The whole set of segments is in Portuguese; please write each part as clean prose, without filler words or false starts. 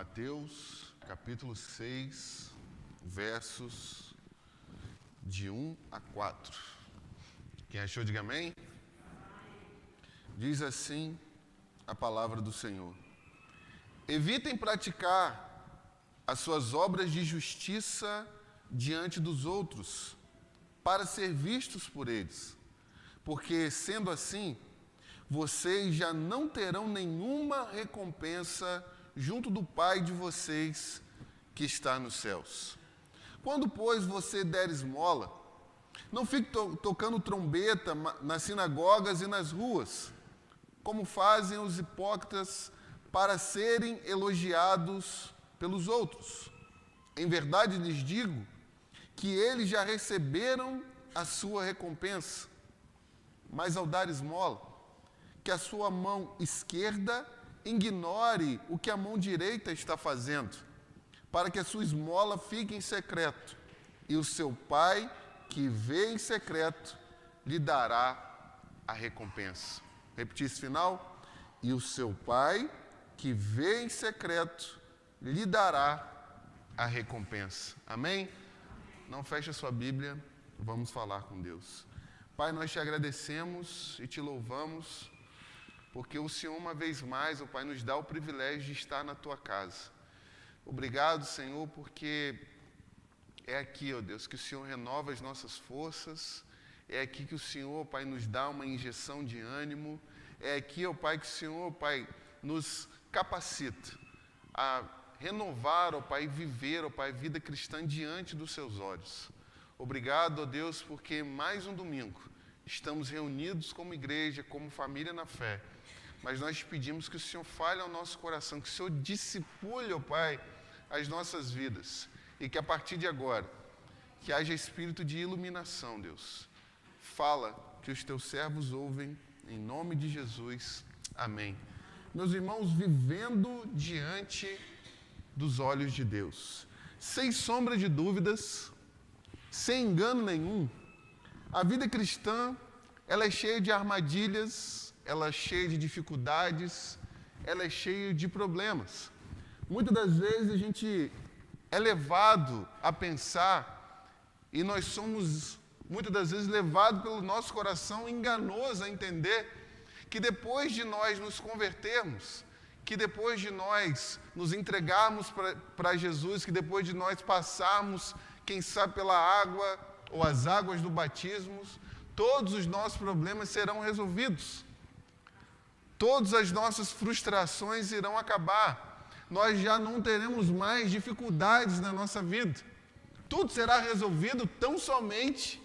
Mateus, capítulo 6, versos de 1 a 4. Quem achou, diga amém. Diz assim a palavra do Senhor: evitem praticar as suas obras de justiça diante dos outros, para ser vistos por eles, porque, sendo assim, vocês já não terão nenhuma recompensa junto do Pai de vocês que está nos céus. Quando, pois, você der esmola, não fique tocando trombeta nas sinagogas e nas ruas, como fazem os hipócritas para serem elogiados pelos outros. Em verdade lhes digo que eles já receberam a sua recompensa. Mas ao dar esmola, que a sua mão esquerda ignore o que a mão direita está fazendo, para que a sua esmola fique em secreto, e o seu Pai, que vê em secreto, lhe dará a recompensa. Repetir esse final. E o seu Pai, que vê em secreto, lhe dará a recompensa. Amém? Não feche a sua Bíblia, vamos falar com Deus. Pai, nós te agradecemos e te louvamos, porque o Senhor, uma vez mais, ó Pai, nos dá o privilégio de estar na tua casa. Obrigado, Senhor, porque é aqui, ó Deus, que o Senhor renova as nossas forças, é aqui que o Senhor, ó Pai, nos dá uma injeção de ânimo, é aqui, ó Pai, que o Senhor, ó Pai, nos capacita a renovar, ó Pai, viver, ó Pai, vida cristã diante dos seus olhos. Obrigado, ó Deus, porque mais um domingo estamos reunidos como igreja, como família na fé. Mas nós te pedimos que o Senhor fale ao nosso coração, que o Senhor discipule, ó Pai, as nossas vidas. E que a partir de agora, que haja espírito de iluminação, Deus. Fala que os teus servos ouvem, em nome de Jesus. Amém. Meus irmãos, vivendo diante dos olhos de Deus, sem sombra de dúvidas, sem engano nenhum, a vida cristã, ela é cheia de armadilhas, ela é cheia de dificuldades, ela é cheia de problemas. Muitas das vezes a gente é levado a pensar, e nós somos muitas das vezes levados pelo nosso coração enganoso a entender que depois de nós nos convertermos, que depois de nós nos entregarmos para Jesus, que depois de nós passarmos, quem sabe, pela água ou as águas do batismo, todos os nossos problemas serão resolvidos. Todas as nossas frustrações irão acabar. Nós já não teremos mais dificuldades na nossa vida. Tudo será resolvido tão somente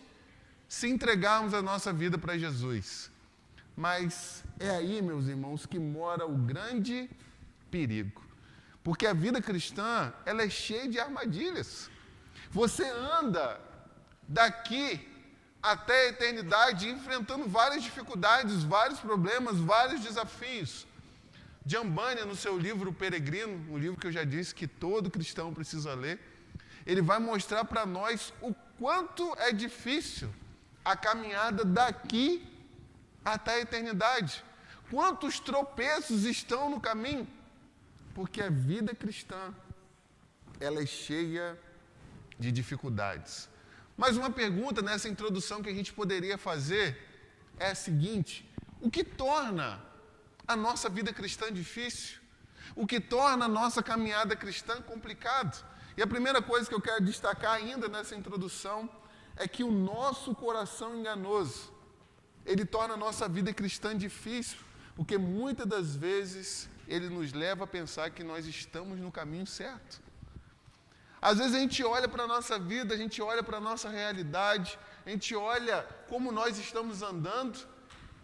se entregarmos a nossa vida para Jesus. Mas é aí, meus irmãos, que mora o grande perigo. Porque a vida cristã, ela é cheia de armadilhas. Você anda daqui até a eternidade enfrentando várias dificuldades, vários problemas, vários desafios. John Bunyan, no seu livro Peregrino, um livro que eu já disse que todo cristão precisa ler, ele vai mostrar para nós o quanto é difícil a caminhada daqui até a eternidade. Quantos tropeços estão no caminho? Porque a vida cristã, ela é cheia de dificuldades. Mas uma pergunta nessa introdução que a gente poderia fazer é a seguinte: o que torna a nossa vida cristã difícil? O que torna a nossa caminhada cristã complicada? E a primeira coisa que eu quero destacar ainda nessa introdução é que o nosso coração enganoso, ele torna a nossa vida cristã difícil, porque muitas das vezes ele nos leva a pensar que nós estamos no caminho certo. Às vezes a gente olha para a nossa vida, a gente olha para a nossa realidade, a gente olha como nós estamos andando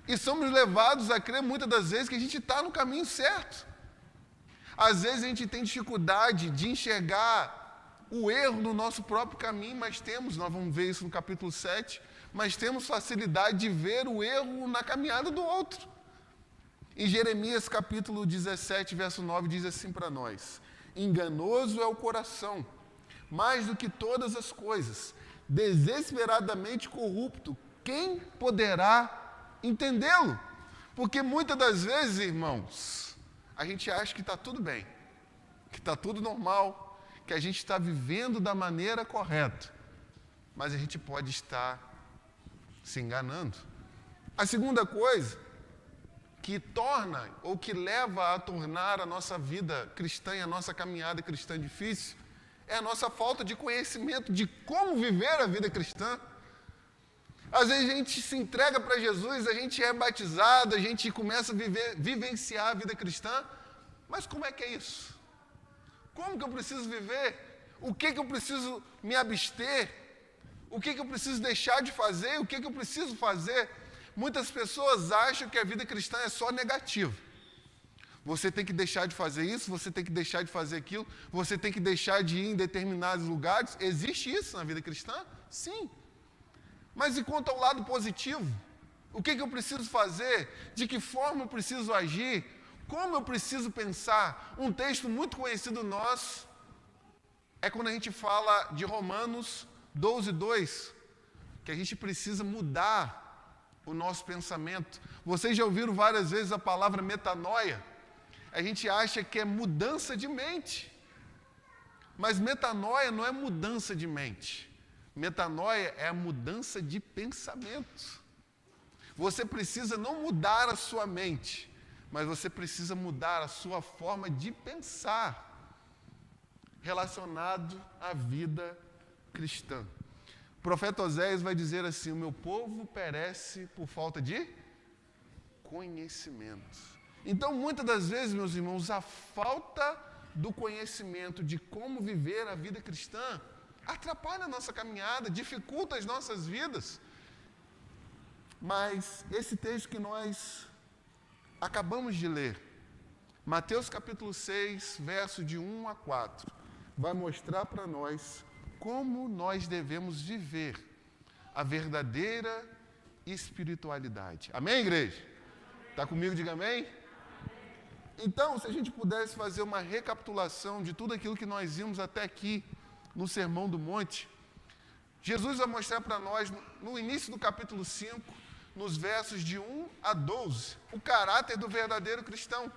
e somos levados a crer muitas das vezes que a gente está no caminho certo. Às vezes a gente tem dificuldade de enxergar o erro no nosso próprio caminho, nós vamos ver isso no capítulo 7, mas temos facilidade de ver o erro na caminhada do outro. Em Jeremias capítulo 17, verso 9, diz assim para nós: enganoso é o coração, mais do que todas as coisas, desesperadamente corrupto, quem poderá entendê-lo? Porque muitas das vezes, irmãos, a gente acha que está tudo bem, que está tudo normal, que a gente está vivendo da maneira correta. Mas a gente pode estar se enganando. A segunda coisa que torna ou que leva a tornar a nossa vida cristã e a nossa caminhada cristã difícil é a nossa falta de conhecimento de como viver a vida cristã. Às vezes a gente se entrega para Jesus, a gente é batizado, a gente começa a vivenciar a vida cristã, mas como é que é isso? Como que eu preciso viver? O que eu preciso me abster? O que eu preciso deixar de fazer? O que eu preciso fazer? Muitas pessoas acham que a vida cristã é só negativa. Você tem que deixar de fazer isso, você tem que deixar de fazer aquilo, você tem que deixar de ir em determinados lugares. Existe isso na vida cristã? Sim. Mas e quanto ao lado positivo? O que eu preciso fazer? De que forma eu preciso agir? Como eu preciso pensar? Um texto muito conhecido nosso é quando a gente fala de Romanos 12:2, que a gente precisa mudar o nosso pensamento. Vocês já ouviram várias vezes a palavra metanoia? A gente acha que é mudança de mente. Mas metanoia não é mudança de mente. Metanoia é a mudança de pensamento. Você precisa não mudar a sua mente, mas você precisa mudar a sua forma de pensar relacionado à vida cristã. O profeta Oséias vai dizer assim: o meu povo perece por falta de conhecimento. Então, muitas das vezes, meus irmãos, a falta do conhecimento de como viver a vida cristã atrapalha a nossa caminhada, dificulta as nossas vidas. Mas esse texto que nós acabamos de ler, Mateus capítulo 6, verso de 1 a 4, vai mostrar para nós como nós devemos viver a verdadeira espiritualidade. Amém, igreja? Está comigo? Diga amém. Então, se a gente pudesse fazer uma recapitulação de tudo aquilo que nós vimos até aqui no Sermão do Monte, Jesus vai mostrar para nós, no início do capítulo 5, nos versos de 1 a 12, o caráter do verdadeiro cristão.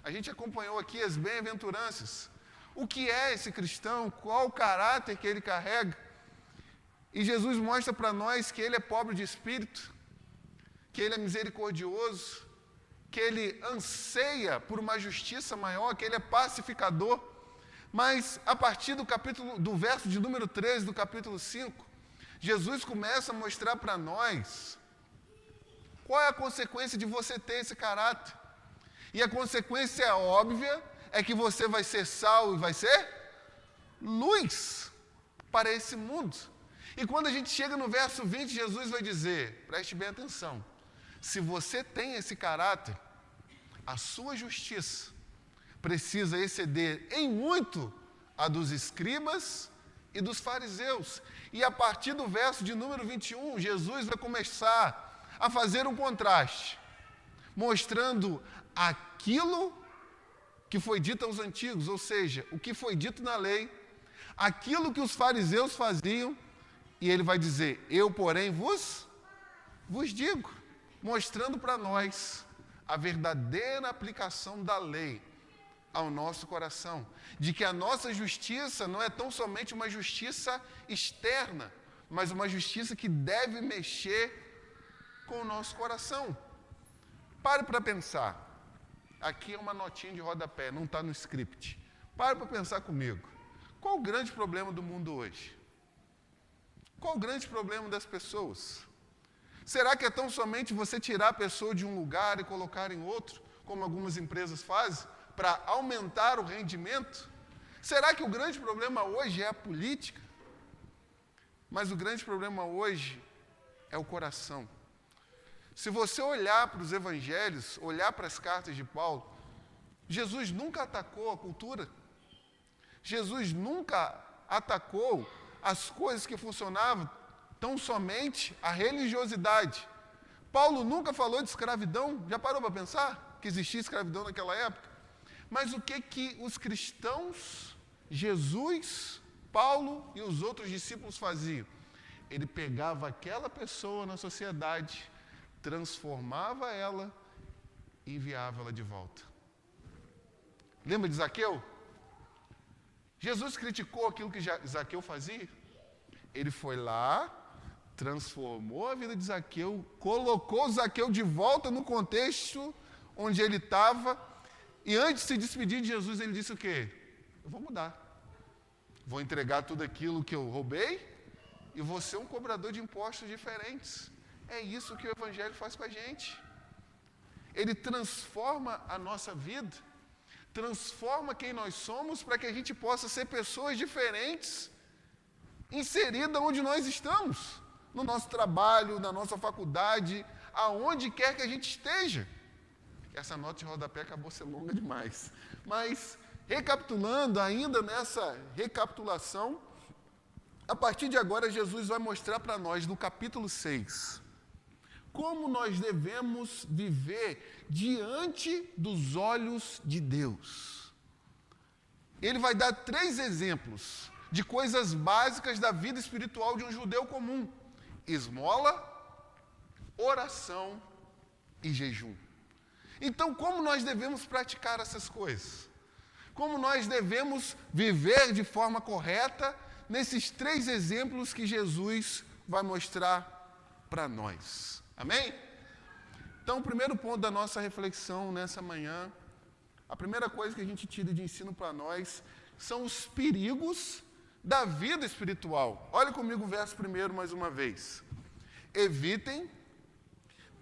A gente acompanhou aqui as bem-aventuranças. O que é esse cristão? Qual o caráter que ele carrega? E Jesus mostra para nós que ele é pobre de espírito, que ele é misericordioso, que ele anseia por uma justiça maior, que ele é pacificador. Mas a partir do verso de número 13 do capítulo 5, Jesus começa a mostrar para nós qual é a consequência de você ter esse caráter. E a consequência é óbvia, é que você vai ser sal e vai ser luz para esse mundo. E quando a gente chega no verso 20, Jesus vai dizer, preste bem atenção, se você tem esse caráter, a sua justiça precisa exceder em muito a dos escribas e dos fariseus. E a partir do verso de número 21, Jesus vai começar a fazer um contraste, mostrando aquilo que foi dito aos antigos, ou seja, o que foi dito na lei, aquilo que os fariseus faziam, e ele vai dizer, eu, porém, vos digo, mostrando para nós a verdadeira aplicação da lei ao nosso coração, de que a nossa justiça não é tão somente uma justiça externa, mas uma justiça que deve mexer com o nosso coração. Pare para pensar. Aqui é uma notinha de rodapé, não está no script. Pare para pensar comigo. Qual o grande problema do mundo hoje? Qual o grande problema das pessoas? Será que é tão somente você tirar a pessoa de um lugar e colocar em outro, como algumas empresas fazem, para aumentar o rendimento? Será que o grande problema hoje é a política? Mas o grande problema hoje é o coração. Se você olhar para os evangelhos, olhar para as cartas de Paulo, Jesus nunca atacou a cultura. Jesus nunca atacou as coisas que funcionavam, tão somente a religiosidade. Paulo nunca falou de escravidão. Já parou para pensar que existia escravidão naquela época? Mas o que os cristãos, Jesus, Paulo e os outros discípulos faziam? Ele pegava aquela pessoa na sociedade, transformava ela e enviava ela de volta. Lembra de Zaqueu? Jesus criticou aquilo que Zaqueu fazia? Ele foi lá, transformou a vida de Zaqueu, colocou Zaqueu de volta no contexto onde ele estava, e antes de se despedir de Jesus, ele disse o quê? Eu vou mudar. Vou entregar tudo aquilo que eu roubei e vou ser um cobrador de impostos diferentes. É isso que o Evangelho faz com a gente. Ele transforma a nossa vida, transforma quem nós somos para que a gente possa ser pessoas diferentes, inseridas onde nós estamos, no nosso trabalho, na nossa faculdade, aonde quer que a gente esteja. Essa nota de rodapé acabou sendo longa demais. Mas, recapitulando, ainda nessa recapitulação, a partir de agora, Jesus vai mostrar para nós, no capítulo 6, como nós devemos viver diante dos olhos de Deus. Ele vai dar 3 exemplos de coisas básicas da vida espiritual de um judeu comum: esmola, oração e jejum. Então, como nós devemos praticar essas coisas? Como nós devemos viver de forma correta nesses 3 exemplos que Jesus vai mostrar para nós? Amém? Então, o primeiro ponto da nossa reflexão nessa manhã, a primeira coisa que a gente tira de ensino para nós, são os perigos da vida espiritual. Olha comigo o verso 1 mais uma vez. Evitem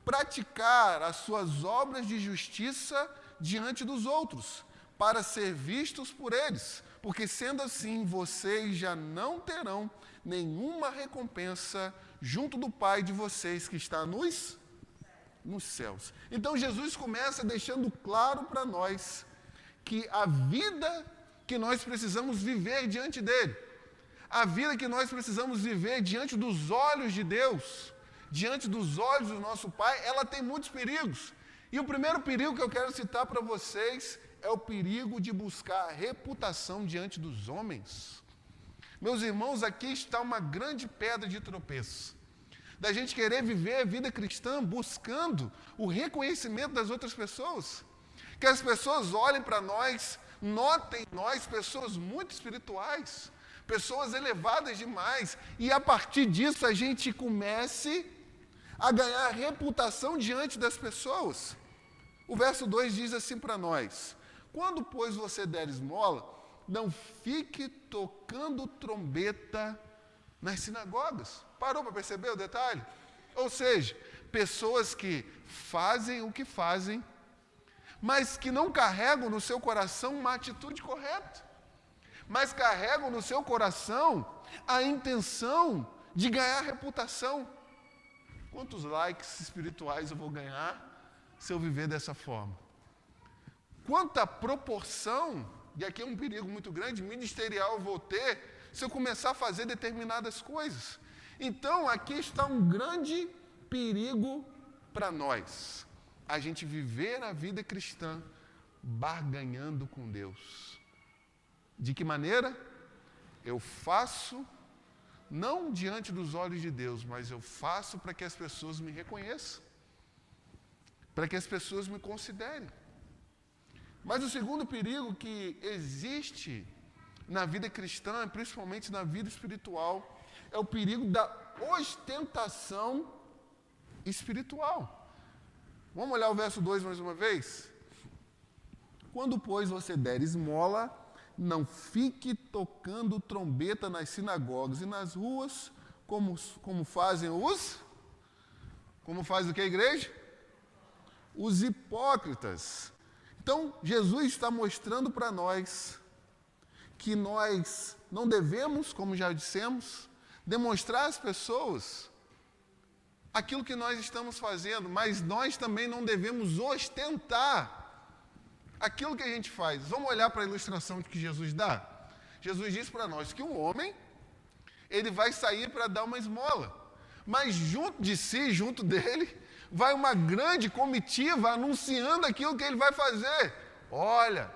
praticar as suas obras de justiça diante dos outros, para ser vistos por eles, porque sendo assim, vocês já não terão nenhuma recompensa junto do Pai de vocês que está nos céus. Então Jesus começa deixando claro para nós que a vida que nós precisamos viver diante dele, a vida que nós precisamos viver diante dos olhos de Deus, diante dos olhos do nosso Pai, ela tem muitos perigos. E o primeiro perigo que eu quero citar para vocês é o perigo de buscar reputação diante dos homens. Meus irmãos, aqui está uma grande pedra de tropeço. Da gente querer viver a vida cristã buscando o reconhecimento das outras pessoas. Que as pessoas olhem para nós, notem nós pessoas muito espirituais, pessoas elevadas demais, e a partir disso a gente comece a ganhar reputação diante das pessoas. O verso 2 diz assim para nós: quando, pois, você der esmola, não fique tocando trombeta nas sinagogas. Parou para perceber o detalhe? Ou seja, pessoas que fazem o que fazem, mas que não carregam no seu coração uma atitude correta, mas carregam no seu coração a intenção de ganhar reputação. Quantos likes espirituais eu vou ganhar se eu viver dessa forma? Quanta proporção, e aqui é um perigo muito grande, ministerial eu vou ter se eu começar a fazer determinadas coisas. Então, aqui está um grande perigo para nós. A gente viver a vida cristã barganhando com Deus. De que maneira? Eu faço, não diante dos olhos de Deus, mas eu faço para que as pessoas me reconheçam, para que as pessoas me considerem. Mas o segundo perigo que existe na vida cristã, principalmente na vida espiritual, é o perigo da ostentação espiritual. Vamos olhar o verso 2 mais uma vez? Quando, pois, você der esmola, não fique tocando trombeta nas sinagogas e nas ruas, como fazem os... Como faz o que a igreja? Os hipócritas. Então, Jesus está mostrando para nós que nós não devemos, como já dissemos, demonstrar às pessoas aquilo que nós estamos fazendo, mas nós também não devemos ostentar aquilo que a gente faz. Vamos olhar para a ilustração que Jesus dá? Jesus diz para nós que um homem, ele vai sair para dar uma esmola, mas junto de si, junto dele, vai uma grande comitiva anunciando aquilo que ele vai fazer. Olha,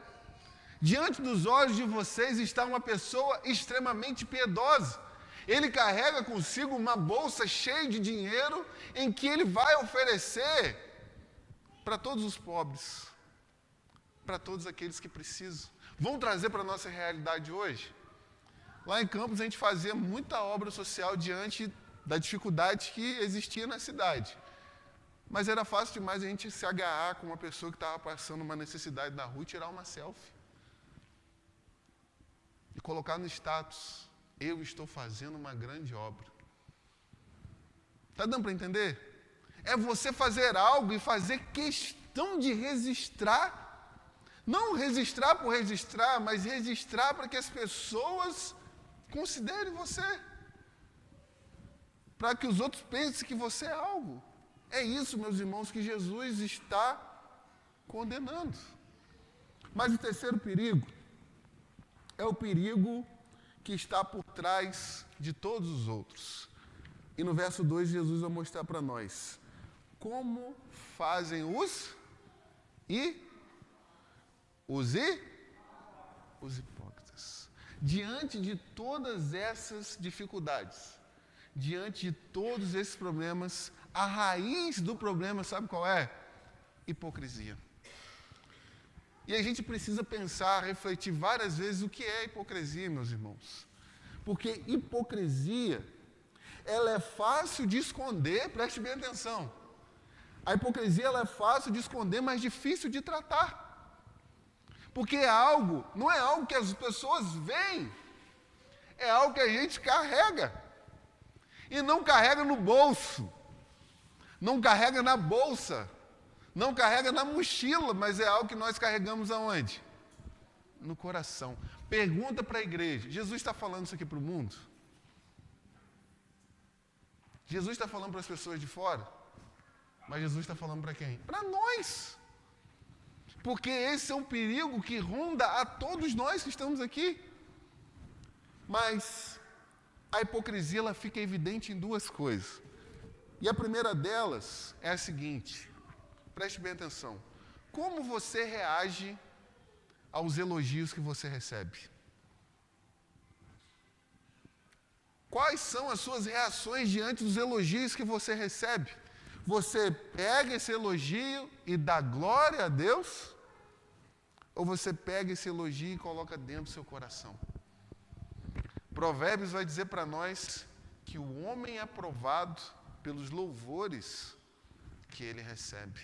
diante dos olhos de vocês está uma pessoa extremamente piedosa. Ele carrega consigo uma bolsa cheia de dinheiro em que ele vai oferecer para todos os pobres, para todos aqueles que precisam. vão trazer para a nossa realidade hoje. Lá em Campos, a gente fazia muita obra social diante da dificuldade que existia na cidade. Mas era fácil demais a gente se agarrar com uma pessoa que estava passando uma necessidade na rua e tirar uma selfie. E colocar no status: eu estou fazendo uma grande obra. Está dando para entender? É você fazer algo e fazer questão de registrar. Não registrar por registrar, mas registrar para que as pessoas considerem você. Para que os outros pensem que você é algo. É isso, meus irmãos, que Jesus está condenando. Mas o terceiro perigo é o perigo que está por trás de todos os outros. E no verso 2, Jesus vai mostrar para nós como fazem os hipócritas. Diante de todas essas dificuldades, diante de todos esses problemas, a raiz do problema, sabe qual é? Hipocrisia. E a gente precisa pensar, refletir várias vezes o que é hipocrisia, meus irmãos. Porque hipocrisia, ela é fácil de esconder, preste bem atenção. A hipocrisia, ela é fácil de esconder, mas difícil de tratar. Porque é algo, não é algo que as pessoas veem, é algo que a gente carrega. E não carrega no bolso, não carrega na bolsa, não carrega na mochila, mas é algo que nós carregamos aonde? No coração. Pergunta para a igreja: Jesus está falando isso aqui para o mundo? Jesus está falando para as pessoas de fora? Mas Jesus está falando para quem? Para nós. Porque esse é um perigo que ronda a todos nós que estamos aqui. Mas a hipocrisia, ela fica evidente em duas coisas. E a primeira delas é a seguinte: preste bem atenção. Como você reage aos elogios que você recebe? Quais são as suas reações diante dos elogios que você recebe? Você pega esse elogio e dá glória a Deus? Ou você pega esse elogio e coloca dentro do seu coração? Provérbios vai dizer para nós que o homem é aprovado pelos louvores que ele recebe.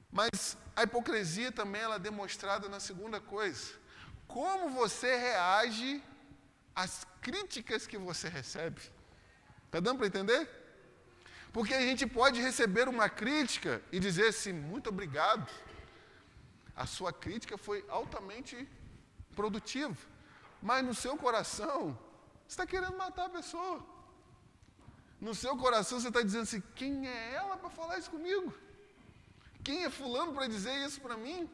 Mas a hipocrisia também ela é demonstrada na segunda coisa. Como você reage às críticas que você recebe? Está dando para entender? Porque a gente pode receber uma crítica e dizer assim: muito obrigado, a sua crítica foi altamente produtiva. Mas no seu coração, você está querendo matar a pessoa. No seu coração você está dizendo assim: quem é ela para falar isso comigo? Quem é fulano para dizer isso para mim?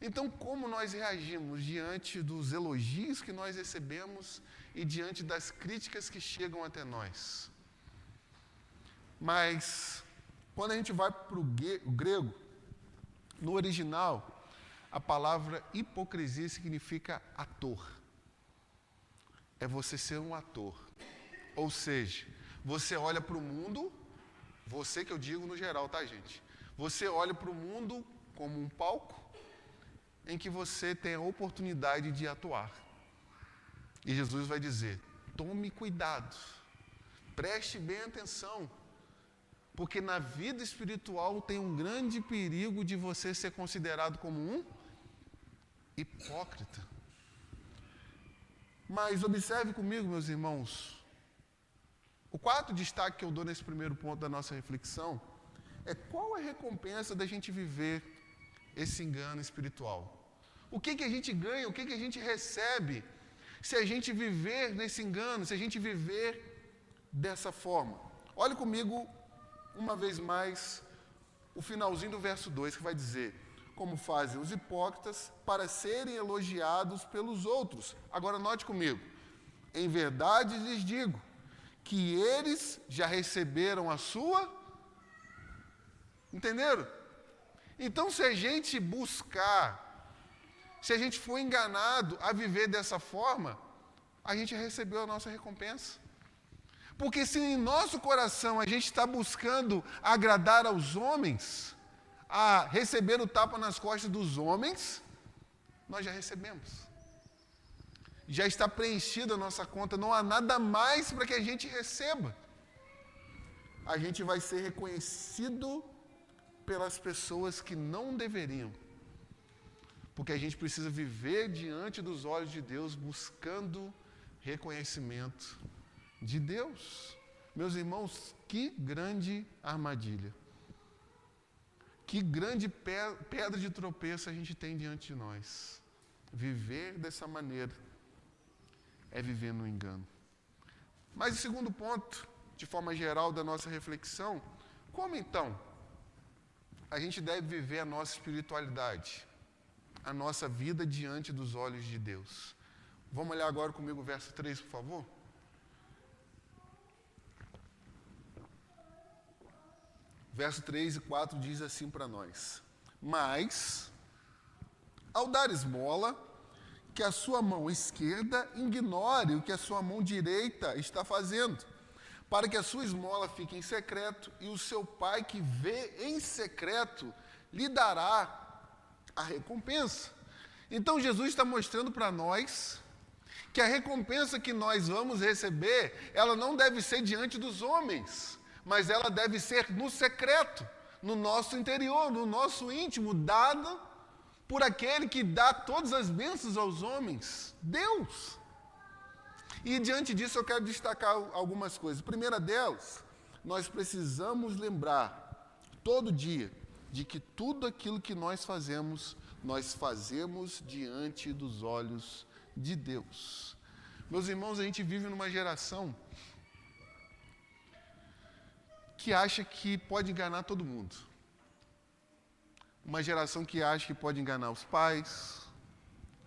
Então, como nós reagimos diante dos elogios que nós recebemos e diante das críticas que chegam até nós? Mas, quando a gente vai para o grego, no original, a palavra hipocrisia significa ator. É você ser um ator. Ou seja, você olha para o mundo, você que eu digo no geral, tá, gente? Você olha para o mundo como um palco em que você tem a oportunidade de atuar. E Jesus vai dizer: tome cuidado, preste bem atenção, porque na vida espiritual tem um grande perigo de você ser considerado como um hipócrita. Mas observe comigo, meus irmãos, o quarto destaque que eu dou nesse primeiro ponto da nossa reflexão é qual é a recompensa da gente viver esse engano espiritual. O que a gente ganha, o que a gente recebe se a gente viver nesse engano, se a gente viver dessa forma. Olhe comigo uma vez mais o finalzinho do verso 2, que vai dizer: como fazem os hipócritas para serem elogiados pelos outros. Agora note comigo: em verdade lhes digo que eles já receberam a sua. Entenderam? Então, se a gente buscar, se a gente for enganado a viver dessa forma, a gente recebeu a nossa recompensa. Porque se em nosso coração a gente está buscando agradar aos homens, a receber o tapa nas costas dos homens, nós já recebemos. Já está preenchida a nossa conta, não há nada mais para que a gente receba. A gente vai ser reconhecido pelas pessoas que não deveriam. Porque a gente precisa viver diante dos olhos de Deus, buscando reconhecimento de Deus. Meus irmãos, que grande armadilha. Que grande pedra de tropeço a gente tem diante de nós. Viver dessa maneira é viver no engano. Mas o segundo ponto, de forma geral, da nossa reflexão, como então a gente deve viver a nossa espiritualidade, a nossa vida diante dos olhos de Deus? Vamos olhar agora comigo o verso 3, por favor? Verso 3 e 4 diz assim para nós: mas, ao dar esmola, que a sua mão esquerda ignore o que a sua mão direita está fazendo, para que a sua esmola fique em secreto, e o seu pai que vê em secreto lhe dará a recompensa. Então Jesus está mostrando para nós que a recompensa que nós vamos receber, ela não deve ser diante dos homens, mas ela deve ser no secreto, no nosso interior, no nosso íntimo, dada por aquele que dá todas as bênçãos aos homens, Deus. E diante disso eu quero destacar algumas coisas. A primeira delas, nós precisamos lembrar todo dia de que tudo aquilo que nós fazemos diante dos olhos de Deus. Meus irmãos, a gente vive numa geração que acha que pode enganar todo mundo. Uma geração que acha que pode enganar os pais,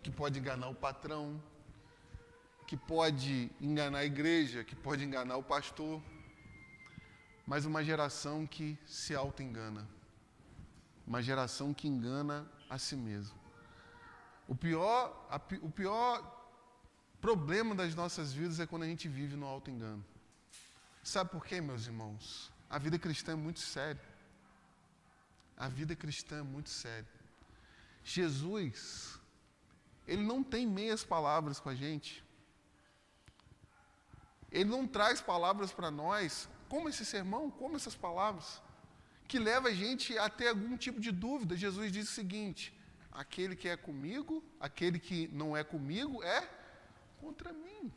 que pode enganar o patrão, que pode enganar a igreja, que pode enganar o pastor, mas uma geração que se auto-engana. Uma geração que engana a si mesmo. O pior problema das nossas vidas é quando a gente vive no auto-engano. Sabe por quê, meus irmãos? A vida cristã é muito séria. A vida cristã é muito séria. Jesus, ele não tem meias palavras com a gente. Ele não traz palavras para nós, como esse sermão, como essas palavras, que leva a gente a ter algum tipo de dúvida. Jesus diz o seguinte: aquele que é comigo, aquele que não é comigo é contra mim.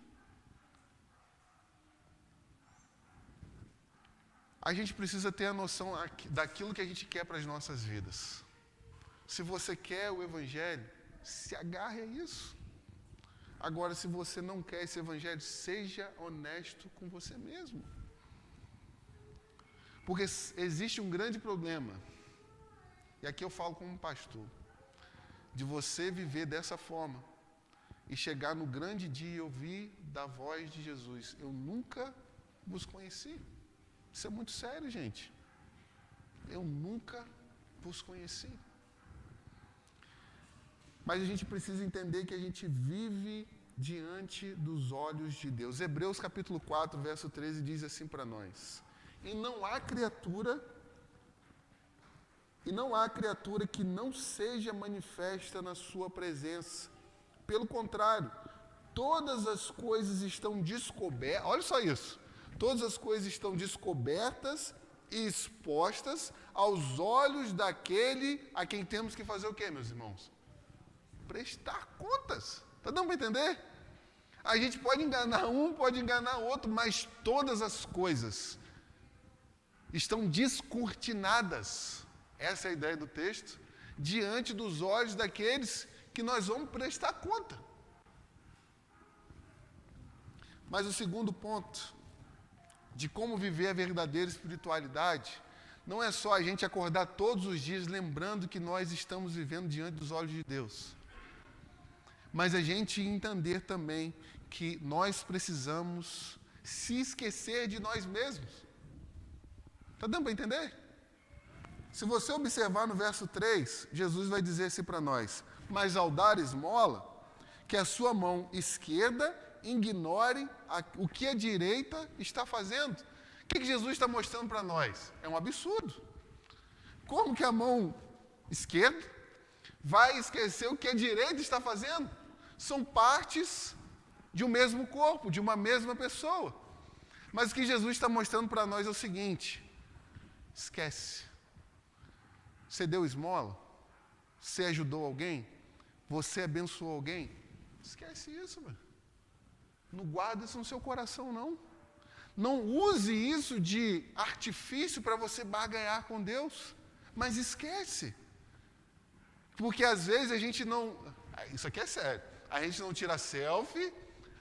A gente precisa ter a noção daquilo que a gente quer para as nossas vidas. Se você quer o Evangelho, se agarre a isso. Agora, se você não quer esse Evangelho, seja honesto com você mesmo. Porque existe um grande problema, e aqui eu falo como pastor, de você viver dessa forma e chegar no grande dia e ouvir da voz de Jesus: eu nunca vos conheci. Isso é muito sério, gente. Eu nunca vos conheci. Mas a gente precisa entender que a gente vive diante dos olhos de Deus. Hebreus capítulo 4, verso 13 diz assim para nós: E não há criatura que não seja manifesta na sua presença. Pelo contrário, todas as coisas estão descobertas. Olha só isso. Todas as coisas estão descobertas e expostas aos olhos daquele a quem temos que fazer o quê, meus irmãos? Prestar contas. Está dando para entender? A gente pode enganar um, pode enganar outro, mas todas as coisas estão descortinadas, essa é a ideia do texto, diante dos olhos daqueles que nós vamos prestar conta. Mas o segundo ponto de como viver a verdadeira espiritualidade não é só a gente acordar todos os dias lembrando que nós estamos vivendo diante dos olhos de Deus, mas a gente entender também que nós precisamos se esquecer de nós mesmos. Está dando para entender? Se você observar no verso 3, Jesus vai dizer assim para nós: mas ao dar esmola, que a sua mão esquerda ignore o que a direita está fazendo. O que Jesus está mostrando para nós? É um absurdo. Como que a mão esquerda Vai esquecer o que a direita está fazendo? São partes de um mesmo corpo, de uma mesma pessoa. Mas o que Jesus está mostrando para nós é o seguinte: esquece. Você deu esmola? Você ajudou alguém? Você abençoou alguém? Esquece isso, mano. Não guarda isso no seu coração, não. Não use isso de artifício para você barganhar com Deus. Mas esquece. Porque às vezes a gente não... Isso aqui é sério. A gente não tira selfie,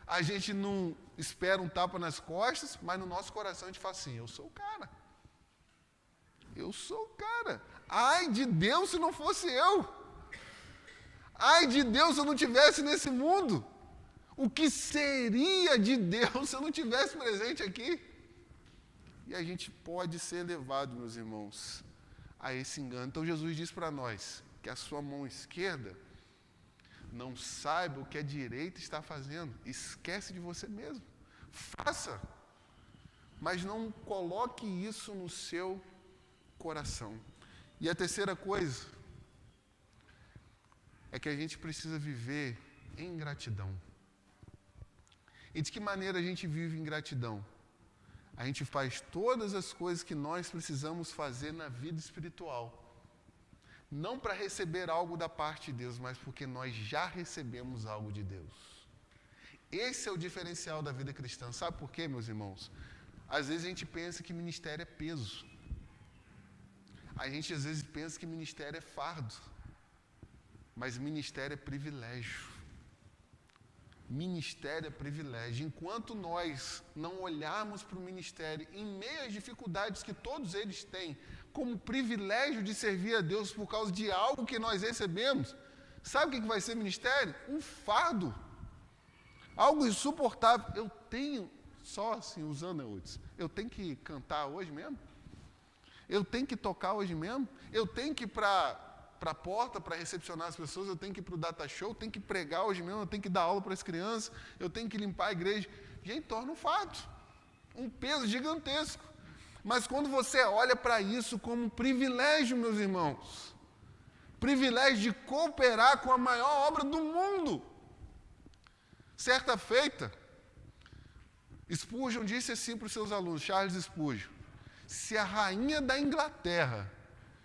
a gente não espera um tapa nas costas, mas no nosso coração a gente fala assim, eu sou o cara. Eu sou o cara. Ai de Deus se não fosse eu. Ai de Deus se eu não estivesse nesse mundo. O que seria de Deus se eu não estivesse presente aqui? E a gente pode ser levado, meus irmãos, a esse engano. Então Jesus diz para nós que a sua mão esquerda não saiba o que a direita está fazendo. Esquece de você mesmo. Faça. Mas não coloque isso no seu coração. E a terceira coisa é que a gente precisa viver em gratidão. E de que maneira a gente vive em gratidão? A gente faz todas as coisas que nós precisamos fazer na vida espiritual. Não para receber algo da parte de Deus, mas porque nós já recebemos algo de Deus. Esse é o diferencial da vida cristã. Sabe por quê, meus irmãos? Às vezes a gente pensa que ministério é peso. A gente às vezes pensa que ministério é fardo. Mas ministério é privilégio. Ministério é privilégio. Enquanto nós não olharmos para o ministério, em meio às dificuldades que todos eles têm, como privilégio de servir a Deus por causa de algo que nós recebemos, sabe o que vai ser ministério? Um fardo. Algo insuportável. Eu tenho, só assim, usando Eudes, eu tenho que cantar hoje mesmo? Eu tenho que tocar hoje mesmo? Eu tenho que ir para a porta para recepcionar as pessoas, eu tenho que ir para o data show, eu tenho que pregar hoje mesmo, eu tenho que dar aula para as crianças, eu tenho que limpar a igreja. Gente, torna um fato, um peso gigantesco. Mas quando você olha para isso como um privilégio, meus irmãos, privilégio de cooperar com a maior obra do mundo. Certa feita, Spurgeon disse assim para os seus alunos, Charles Spurgeon: se a rainha da Inglaterra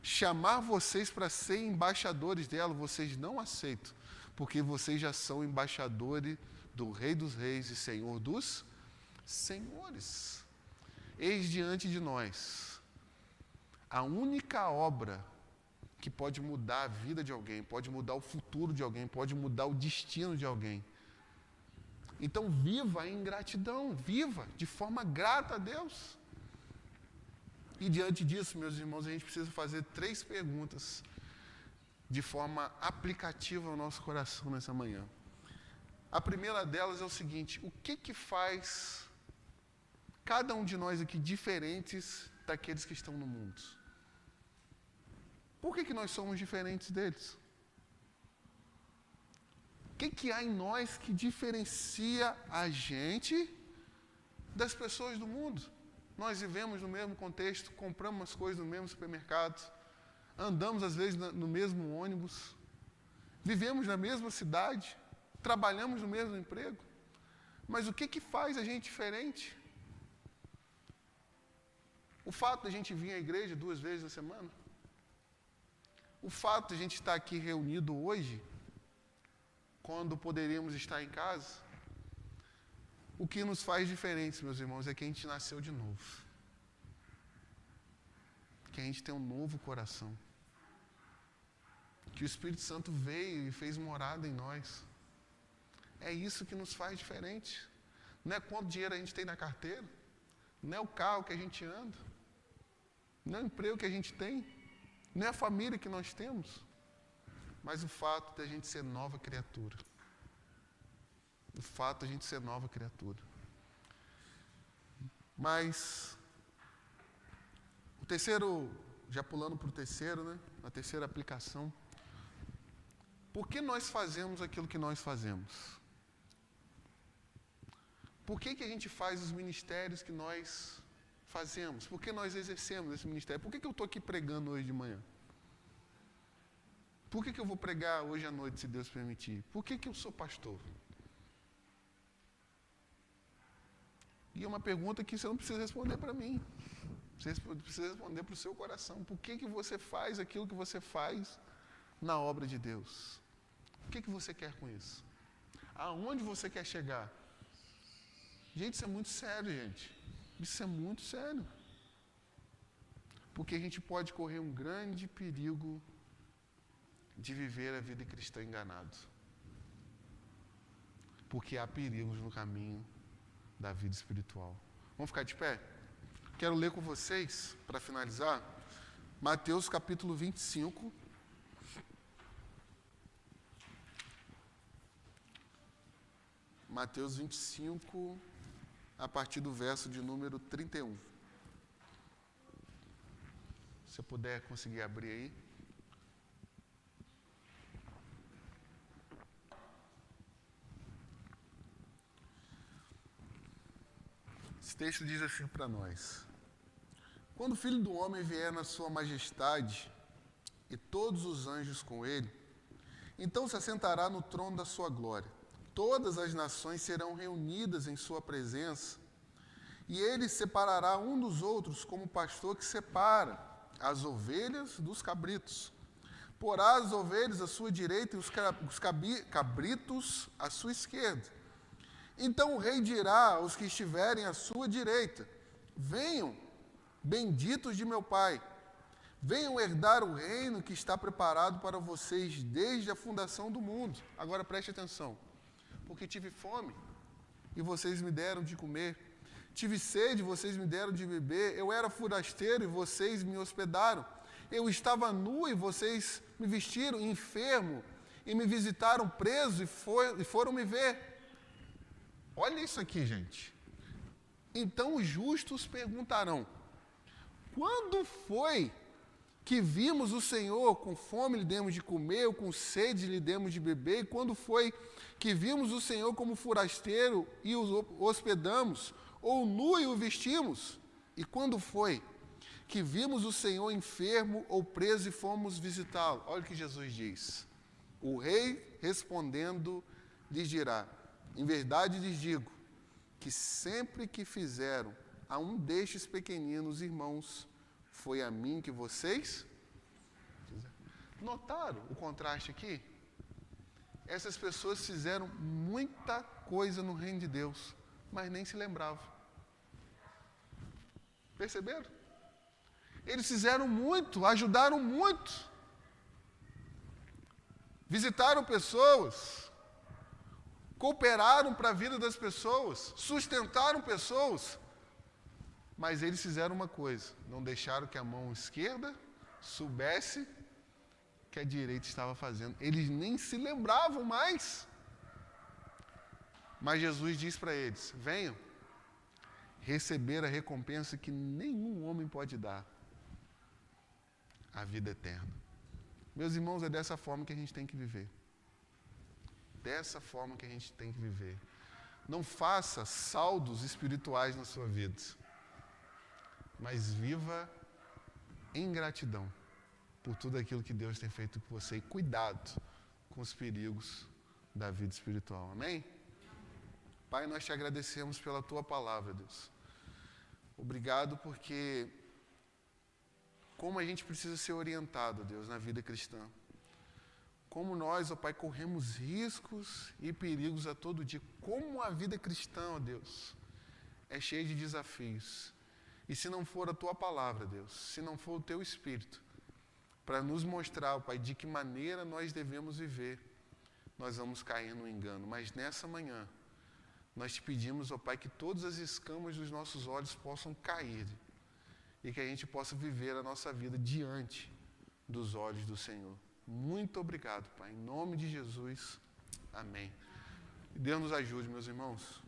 chamar vocês para serem embaixadores dela, vocês não aceitam, porque vocês já são embaixadores do Rei dos Reis e Senhor dos Senhores. Eis diante de nós a única obra que pode mudar a vida de alguém, pode mudar o futuro de alguém, pode mudar o destino de alguém. Então viva em gratidão, viva de forma grata a Deus. E diante disso, meus irmãos, a gente precisa fazer 3 perguntas de forma aplicativa ao nosso coração nessa manhã. A primeira delas é o seguinte: o que faz cada um de nós aqui diferentes daqueles que estão no mundo? Por que nós somos diferentes deles? O que há em nós que diferencia a gente das pessoas do mundo? Nós vivemos no mesmo contexto, compramos as coisas no mesmo supermercado, andamos às vezes no mesmo ônibus, vivemos na mesma cidade, trabalhamos no mesmo emprego. Mas o que faz a gente diferente? O fato de a gente vir à igreja 2 vezes na semana? O fato de a gente estar aqui reunido hoje, quando poderíamos estar em casa? O que nos faz diferentes, meus irmãos, é que a gente nasceu de novo. Que a gente tem um novo coração. Que o Espírito Santo veio e fez morada em nós. É isso que nos faz diferente. Não é quanto dinheiro a gente tem na carteira, não é o carro que a gente anda, não é o emprego que a gente tem, não é a família que nós temos, mas o fato de a gente ser nova criatura. O fato de a gente ser nova criatura. Mas, o terceiro, já pulando para o terceiro, né? A terceira aplicação. Por que nós fazemos aquilo que nós fazemos? Por que a gente faz os ministérios que nós fazemos? Por que nós exercemos esse ministério? Por que eu estou aqui pregando hoje de manhã? Por que eu vou pregar hoje à noite, se Deus permitir? Por que eu sou pastor? E é uma pergunta que você não precisa responder para mim. Você precisa responder para o seu coração. Por que você faz aquilo que você faz na obra de Deus? O que você quer com isso? Aonde você quer chegar? Gente, isso é muito sério, gente. Isso é muito sério. Porque a gente pode correr um grande perigo de viver a vida cristã enganado. Porque há perigos no caminho da vida espiritual. Vamos ficar de pé? Quero ler com vocês, para finalizar, Mateus capítulo 25. Mateus 25, a partir do verso de número 31. Se eu puder conseguir abrir aí. Esse texto diz assim para nós: quando o Filho do Homem vier na sua majestade e todos os anjos com ele, então se assentará no trono da sua glória. Todas as nações serão reunidas em sua presença, e ele separará um dos outros como o pastor que separa as ovelhas dos cabritos. Porá as ovelhas à sua direita e os cabritos à sua esquerda. Então o rei dirá aos que estiverem à sua direita: venham, benditos de meu Pai, venham herdar o reino que está preparado para vocês desde a fundação do mundo. Agora preste atenção. Porque tive fome e vocês me deram de comer. Tive sede e vocês me deram de beber. Eu era forasteiro e vocês me hospedaram. Eu estava nu e vocês me vestiram, enfermo e me visitaram, preso e foram me ver. Olha isso aqui, gente. Então os justos perguntarão: quando foi que vimos o Senhor com fome lhe demos de comer, ou com sede lhe demos de beber? E quando foi que vimos o Senhor como forasteiro e o hospedamos, ou nu e o vestimos? E quando foi que vimos o Senhor enfermo ou preso e fomos visitá-lo? Olha o que Jesus diz. O rei respondendo lhes dirá: em verdade lhes digo, que sempre que fizeram a um destes pequeninos irmãos, foi a mim que vocês fizeram. Notaram o contraste aqui? Essas pessoas fizeram muita coisa no reino de Deus, mas nem se lembravam. Perceberam? Eles fizeram muito, ajudaram muito. Visitaram pessoas, cooperaram para a vida das pessoas, sustentaram pessoas. Mas eles fizeram uma coisa: não deixaram que a mão esquerda soubesse que a direita estava fazendo. Eles nem se lembravam mais. Mas Jesus diz para eles: venham receber a recompensa que nenhum homem pode dar, a vida eterna. Meus irmãos, é dessa forma que a gente tem que viver. Dessa forma que a gente tem que viver. Não faça saldos espirituais na sua vida, mas viva em gratidão por tudo aquilo que Deus tem feito com você, e cuidado com os perigos da vida espiritual. Amém? Pai, nós te agradecemos pela tua palavra, Deus. Obrigado porque como a gente precisa ser orientado, Deus, na vida cristã. Como nós, ó Pai, corremos riscos e perigos a todo dia. Como a vida cristã, ó Deus, é cheia de desafios. E se não for a tua palavra, Deus, se não for o teu Espírito, para nos mostrar, ó Pai, de que maneira nós devemos viver, nós vamos cair no engano. Mas nessa manhã, nós te pedimos, ó Pai, que todas as escamas dos nossos olhos possam cair e que a gente possa viver a nossa vida diante dos olhos do Senhor. Muito obrigado, Pai. Em nome de Jesus. Amém. E Deus nos ajude, meus irmãos.